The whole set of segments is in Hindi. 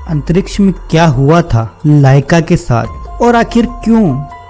अंतरिक्ष में क्या हुआ था लाइका के साथ, और आखिर क्यों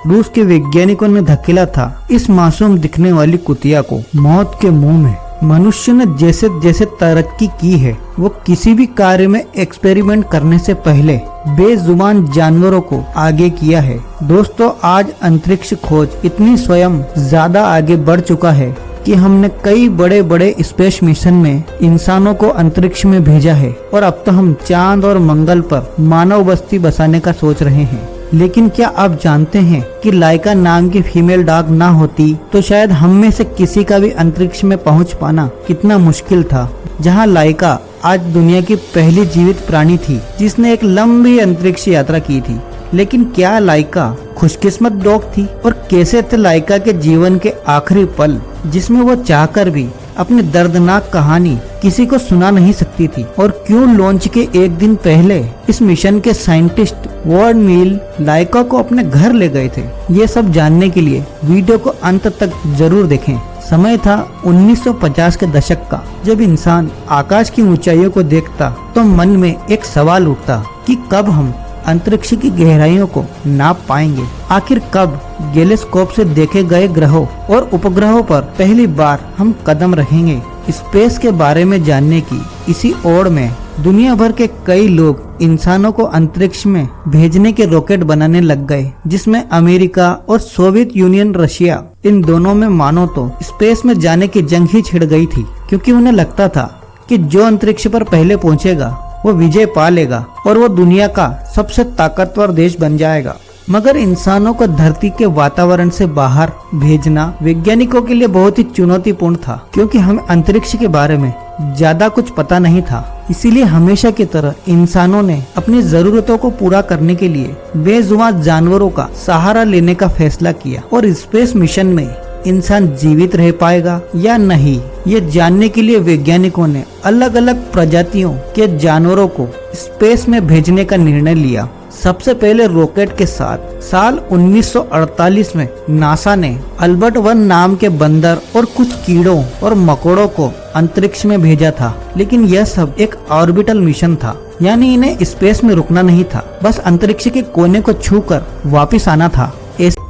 रूस के वैज्ञानिकों ने धकेला था इस मासूम दिखने वाली कुतिया को मौत के मुंह में। मनुष्य ने जैसे जैसे तरक्की की है, वो किसी भी कार्य में एक्सपेरिमेंट करने से पहले बेजुबान जानवरों को आगे किया है। दोस्तों, आज अंतरिक्ष खोज इतनी स्वयं ज्यादा आगे बढ़ चुका है कि हमने कई बड़े बड़े स्पेस मिशन में इंसानों को अंतरिक्ष में भेजा है, और अब तो हम चांद और मंगल पर मानव बस्ती बसाने का सोच रहे हैं। लेकिन क्या आप जानते हैं कि लाइका नाम की फीमेल डॉग ना होती तो शायद हम में से किसी का भी अंतरिक्ष में पहुंच पाना कितना मुश्किल था। जहां लाइका आज दुनिया की पहली जीवित प्राणी थी जिसने एक लंबी अंतरिक्ष यात्रा की थी। लेकिन क्या लाइका खुशकिस्मत डॉग थी, और कैसे थे लाइका के जीवन के आखिरी पल जिसमें वो चाहकर भी अपनी दर्दनाक कहानी किसी को सुना नहीं सकती थी, और क्यों लॉन्च के एक दिन पहले इस मिशन के साइंटिस्ट वॉर्ड मील लाइका को अपने घर ले गए थे। ये सब जानने के लिए वीडियो को अंत तक जरूर देखें। समय था 1950 के दशक का, जब इंसान आकाश की ऊंचाइयों को देखता तो मन में एक सवाल उठता कि कब हम अंतरिक्ष की गहराइयों को नाप पाएंगे। आखिर कब टेलीस्कोप से देखे गए ग्रहों और उपग्रहों पर पहली बार हम कदम रखेंगे। स्पेस के बारे में जानने की इसी ओर में दुनिया भर के कई लोग इंसानों को अंतरिक्ष में भेजने के रॉकेट बनाने लग गए, जिसमें अमेरिका और सोवियत यूनियन रशिया, इन दोनों में मानो तो स्पेस में जाने की जंग ही छिड़ गई थी, क्योंकि उन्हें लगता था कि जो अंतरिक्ष पर पहले पहुंचेगा वो विजय पा लेगा और वो दुनिया का सबसे ताकतवर देश बन जाएगा। मगर इंसानों को धरती के वातावरण से बाहर भेजना वैज्ञानिकों के लिए बहुत ही चुनौतीपूर्ण था, क्योंकि हमें अंतरिक्ष के बारे में ज्यादा कुछ पता नहीं था। इसीलिए हमेशा की तरह इंसानों ने अपनी जरूरतों को पूरा करने के लिए बेजुबान जानवरों का सहारा लेने का फैसला किया, और स्पेस मिशन में इंसान जीवित रह पाएगा या नहीं, ये जानने के लिए वैज्ञानिकों ने अलग अलग प्रजातियों के जानवरों को स्पेस में भेजने का निर्णय लिया। सबसे पहले रॉकेट के साथ साल 1948 में नासा ने अल्बर्ट 1 नाम के बंदर और कुछ कीड़ों और मकोड़ों को अंतरिक्ष में भेजा था। लेकिन यह सब एक ऑर्बिटल मिशन था, यानी इन्हें स्पेस में रुकना नहीं था, बस अंतरिक्ष के कोने को छूकर वापस आना था।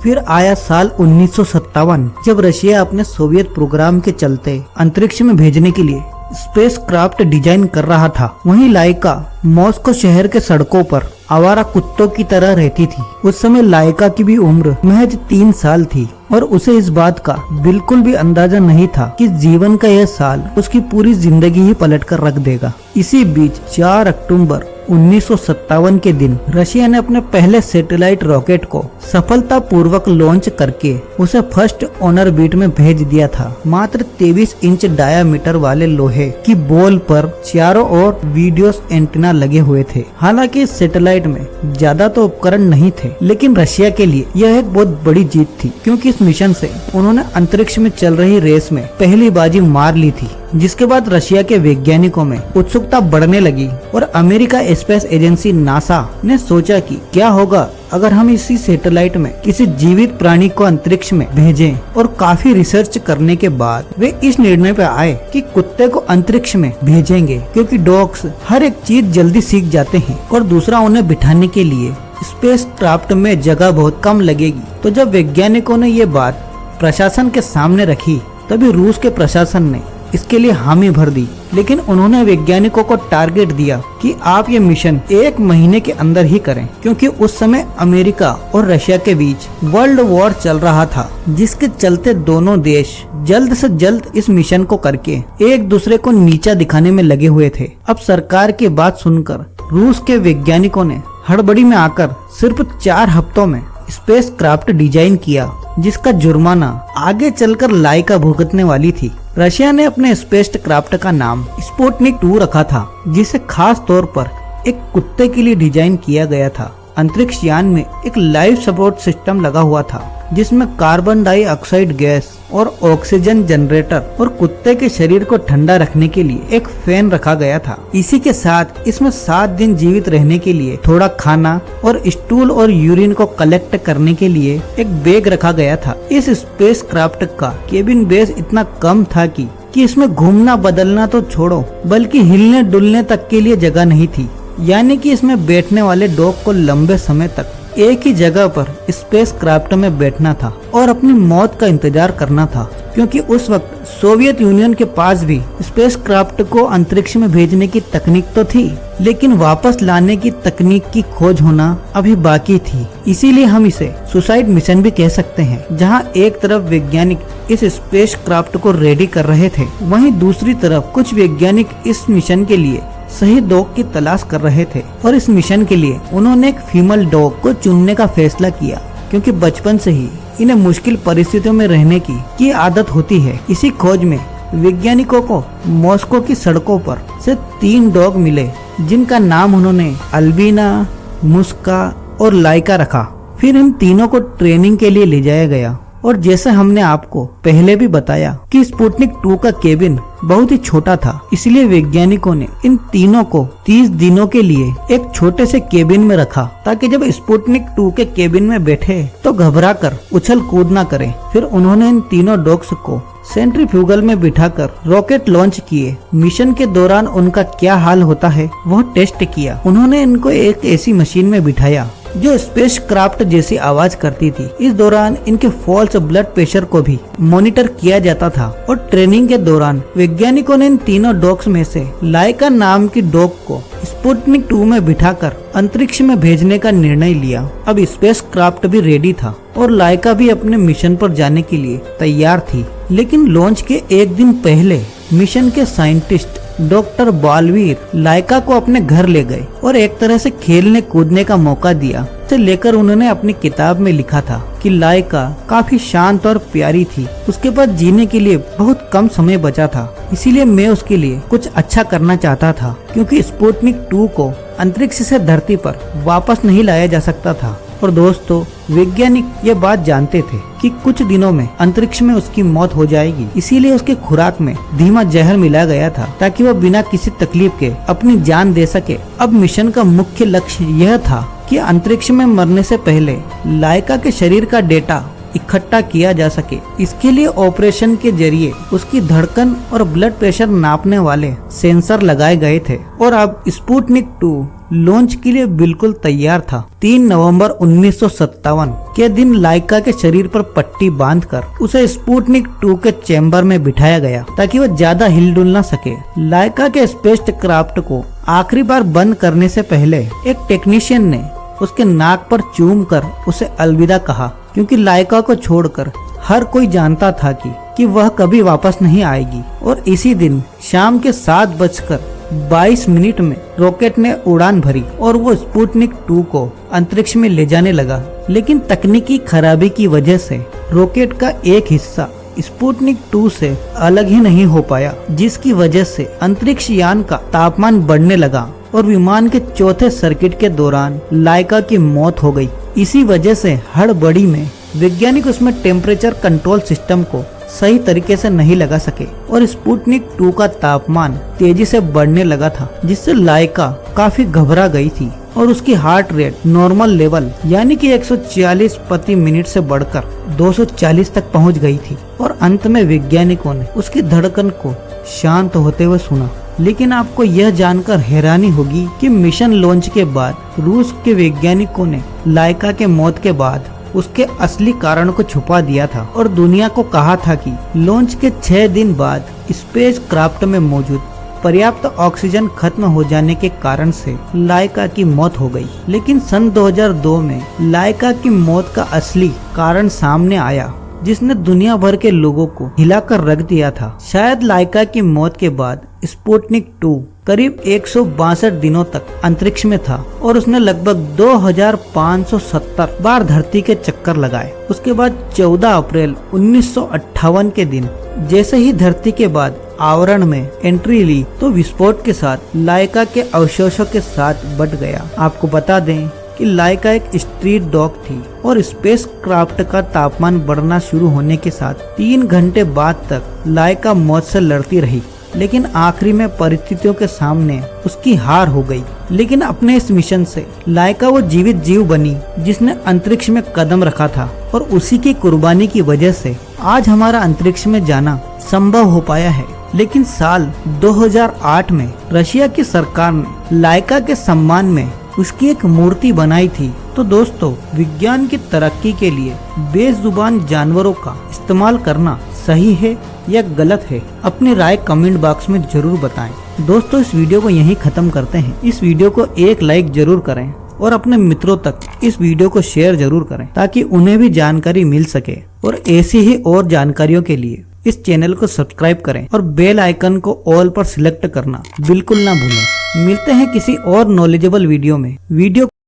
फिर आया साल 1957, जब रशिया अपने सोवियत प्रोग्राम के चलते अंतरिक्ष में भेजने के लिए स्पेस क्राफ्ट डिजाइन कर रहा था। वहीं लाइका मॉस्को शहर के सड़कों पर आवारा कुत्तों की तरह रहती थी। उस समय लाइका की भी उम्र महज 3 साल थी, और उसे इस बात का बिल्कुल भी अंदाजा नहीं था कि जीवन का यह साल उसकी पूरी जिंदगी ही पलट कर रख देगा। इसी बीच 4 अक्टूबर 1957 के दिन रशिया ने अपने पहले सैटेलाइट रॉकेट को सफलतापूर्वक लॉन्च करके उसे फर्स्ट ऑर्बिट में भेज दिया था। मात्र 23 इंच डायामीटर वाले लोहे की बॉल पर चारों ओर वीडियो एंटीना लगे हुए थे। हालांकि इस सैटेलाइट में ज्यादा तो उपकरण नहीं थे, लेकिन रशिया के लिए यह एक बहुत बड़ी जीत थी, क्योंकि इस मिशन से उन्होंने अंतरिक्ष में चल रही रेस में पहली बाजी मार ली थी। जिसके बाद रशिया के वैज्ञानिकों में उत्सुकता बढ़ने लगी, और अमेरिका स्पेस एजेंसी नासा ने सोचा कि क्या होगा अगर हम इसी सैटेलाइट में किसी जीवित प्राणी को अंतरिक्ष में भेजें। और काफी रिसर्च करने के बाद वे इस निर्णय पर आए कि कुत्ते को अंतरिक्ष में भेजेंगे, क्योंकि डॉग्स हर एक चीज जल्दी सीख जाते हैं, और दूसरा उन्हें बिठाने के लिए स्पेस क्राफ्ट में जगह बहुत कम लगेगी। तो जब वैज्ञानिकों ने ये बात प्रशासन के सामने रखी, तभी रूस के प्रशासन ने इसके लिए हामी भर दी। लेकिन उन्होंने वैज्ञानिकों को टारगेट दिया कि आप ये मिशन 1 महीने के अंदर ही करें, क्योंकि उस समय अमेरिका और रशिया के बीच वर्ल्ड वॉर चल रहा था, जिसके चलते दोनों देश जल्द से जल्द इस मिशन को करके एक दूसरे को नीचा दिखाने में लगे हुए थे। अब सरकार की बात सुनकर रूस के वैज्ञानिकों ने हड़बड़ी में आकर सिर्फ 4 हफ्तों में स्पेस क्राफ्ट डिजाइन किया, जिसका जुर्माना आगे चलकर लाइका भुगतने वाली थी। रशिया ने अपने स्पेस क्राफ्ट का नाम स्पुतनिक 2 रखा था, जिसे खास तौर पर एक कुत्ते के लिए डिजाइन किया गया था। अंतरिक्ष यान में एक लाइफ सपोर्ट सिस्टम लगा हुआ था, जिसमें कार्बन डाइऑक्साइड गैस और ऑक्सीजन जनरेटर और कुत्ते के शरीर को ठंडा रखने के लिए एक फैन रखा गया था। इसी के साथ इसमें 7 दिन जीवित रहने के लिए थोड़ा खाना और स्टूल और यूरिन को कलेक्ट करने के लिए एक बैग रखा गया था। इस स्पेस क्राफ्ट का केबिन बेस इतना कम था कि इसमें घूमना बदलना तो छोड़ो, बल्कि हिलने डुलने तक के लिए जगह नहीं थी। यानी कि इसमें बैठने वाले डॉग को लंबे समय तक एक ही जगह पर स्पेस क्राफ्ट में बैठना था और अपनी मौत का इंतजार करना था, क्योंकि उस वक्त सोवियत यूनियन के पास भी स्पेस क्राफ्ट को अंतरिक्ष में भेजने की तकनीक तो थी, लेकिन वापस लाने की तकनीक की खोज होना अभी बाकी थी। इसीलिए हम इसे सुसाइड मिशन भी कह सकते हैं, जहां एक तरफ वैज्ञानिक इस स्पेस क्राफ्ट को रेडी कर रहे थे, वहीं दूसरी तरफ कुछ वैज्ञानिक इस मिशन के लिए सही डॉग की तलाश कर रहे थे। और इस मिशन के लिए उन्होंने एक फीमेल डॉग को चुनने का फैसला किया, क्योंकि बचपन से ही इन्हें मुश्किल परिस्थितियों में रहने की आदत होती है। इसी खोज में वैज्ञानिकों को मॉस्को की सड़कों पर से 3 डॉग मिले, जिनका नाम उन्होंने अल्बीना, मुस्का और लाइका रखा। फिर इन तीनों को ट्रेनिंग के लिए ले जाया गया, और जैसे हमने आपको पहले भी बताया कि स्पुतनिक 2 का केबिन बहुत ही छोटा था, इसलिए वैज्ञानिकों ने इन तीनों को 30 दिनों के लिए एक छोटे से केबिन में रखा, ताकि जब स्पुतनिक 2 के केबिन में बैठे तो घबराकर उछल कूद ना करें। फिर उन्होंने इन तीनों डॉग्स को सेंट्रीफ्यूगल में बिठाकर रॉकेट लॉन्च किए। मिशन के दौरान उनका क्या हाल होता है वह टेस्ट किया। उन्होंने इनको एक ऐसी मशीन में बिठाया जो स्पेस क्राफ्ट जैसी आवाज करती थी। इस दौरान इनके फॉल्स ब्लड प्रेशर को भी मॉनिटर किया जाता था। और ट्रेनिंग के दौरान वैज्ञानिकों ने इन तीनों डॉग्स में से लाइका नाम की डॉग को स्पुतनिक 2 में बिठाकर अंतरिक्ष में भेजने का निर्णय लिया। अब स्पेस क्राफ्ट भी रेडी था और लाइका भी अपने मिशन पर जाने के लिए तैयार थी। लेकिन लॉन्च के एक दिन पहले मिशन के साइंटिस्ट डॉक्टर बालवीर लाइका को अपने घर ले गए और एक तरह से खेलने कूदने का मौका दिया। इसे लेकर उन्होंने अपनी किताब में लिखा था कि लाइका काफी शांत और प्यारी थी, उसके पास जीने के लिए बहुत कम समय बचा था, इसीलिए मैं उसके लिए कुछ अच्छा करना चाहता था, क्योंकि स्पुतनिक 2 को अंतरिक्ष से धरती पर वापस नहीं लाया जा सकता था। और दोस्तों, वैज्ञानिक ये बात जानते थे कि कुछ दिनों में अंतरिक्ष में उसकी मौत हो जाएगी, इसीलिए उसके खुराक में धीमा जहर मिला गया था, ताकि वह बिना किसी तकलीफ के अपनी जान दे सके। अब मिशन का मुख्य लक्ष्य यह था कि अंतरिक्ष में मरने से पहले लाइका के शरीर का डेटा इकट्ठा किया जा सके। इसके लिए ऑपरेशन के जरिए उसकी धड़कन और ब्लड प्रेशर नापने वाले सेंसर लगाए गए थे। और अब स्पुतनिक 2 लॉन्च के लिए बिल्कुल तैयार था। 3 नवंबर 1957 के दिन लाइका के शरीर पर पट्टी बांधकर उसे स्पुतनिक 2 के चैम्बर में बिठाया गया, ताकि वह ज्यादा हिलडुल न सके। लाइका के स्पेस क्राफ्ट को आखिरी बार बंद करने से पहले एक टेक्नीशियन ने उसके नाक पर चूम कर उसे अलविदा कहा, क्योंकि लाइका को छोड़कर हर कोई जानता था कि वह कभी वापस नहीं आएगी। और इसी दिन शाम के 7:22 में रॉकेट ने उड़ान भरी और वो स्पुतनिक 2 को अंतरिक्ष में ले जाने लगा। लेकिन तकनीकी खराबी की वजह से रॉकेट का एक हिस्सा स्पुतनिक 2 से अलग ही नहीं हो पाया, जिसकी वजह से अंतरिक्ष यान का तापमान बढ़ने लगा और विमान के चौथे सर्किट के दौरान लाइका की मौत हो गई। इसी वजह से हड़बड़ी में वैज्ञानिक उसमें टेम्परेचर कंट्रोल सिस्टम को सही तरीके से नहीं लगा सके और स्पुतनिक 2 का तापमान तेजी से बढ़ने लगा था, जिससे लाइका काफी घबरा गई थी और उसकी हार्ट रेट नॉर्मल लेवल यानी कि 140 प्रति मिनट से बढ़कर 240 तक पहुंच गई थी। और अंत में वैज्ञानिकों ने उसकी धड़कन को शांत होते हुए सुना। लेकिन आपको यह जानकर हैरानी होगी कि मिशन लॉन्च के बाद रूस के वैज्ञानिकों ने लाइका के मौत के बाद उसके असली कारण को छुपा दिया था और दुनिया को कहा था कि लॉन्च के 6 दिन बाद स्पेस क्राफ्ट में मौजूद पर्याप्त ऑक्सीजन खत्म हो जाने के कारण से लाइका की मौत हो गई। लेकिन सन 2002 में लाइका की मौत का असली कारण सामने आया, जिसने दुनिया भर के लोगों को हिलाकर रख दिया था। शायद लाइका की मौत के बाद स्पुतनिक 2 करीब 162 दिनों तक अंतरिक्ष में था और उसने लगभग 2570 बार धरती के चक्कर लगाए। उसके बाद 14 अप्रैल 1958 के दिन जैसे ही धरती के बाद आवरण में एंट्री ली तो विस्फोट के साथ लाइका के अवशेषों के साथ बट गया। आपको बता दें कि लाइका एक स्ट्रीट डॉग थी और स्पेस क्राफ्ट का तापमान बढ़ना शुरू होने के साथ 3 घंटे बाद तक लाइका मौत से लड़ती रही, लेकिन आखिरी में परिस्थितियों के सामने उसकी हार हो गई। लेकिन अपने इस मिशन से लाइका वो जीवित जीव बनी जिसने अंतरिक्ष में कदम रखा था और उसी की कुर्बानी की वजह से आज हमारा अंतरिक्ष में जाना संभव हो पाया है। लेकिन साल 2008 में रशिया की सरकार ने लाइका के सम्मान में उसकी एक मूर्ति बनाई थी। तो दोस्तों, विज्ञान की तरक्की के लिए बेजुबान जानवरों का इस्तेमाल करना सही है या गलत है? अपनी राय कमेंट बॉक्स में जरूर बताएं। दोस्तों, इस वीडियो को यहीं खत्म करते हैं। इस वीडियो को एक लाइक जरूर करें और अपने मित्रों तक इस वीडियो को शेयर जरूर करें ताकि उन्हें भी जानकारी मिल सके। और ऐसी ही और जानकारियों के लिए इस चैनल को सब्सक्राइब करें और बेल आइकन को ऑल पर सिलेक्ट करना बिल्कुल ना भूलें। मिलते हैं किसी और नॉलेजेबल वीडियो में। वीडियो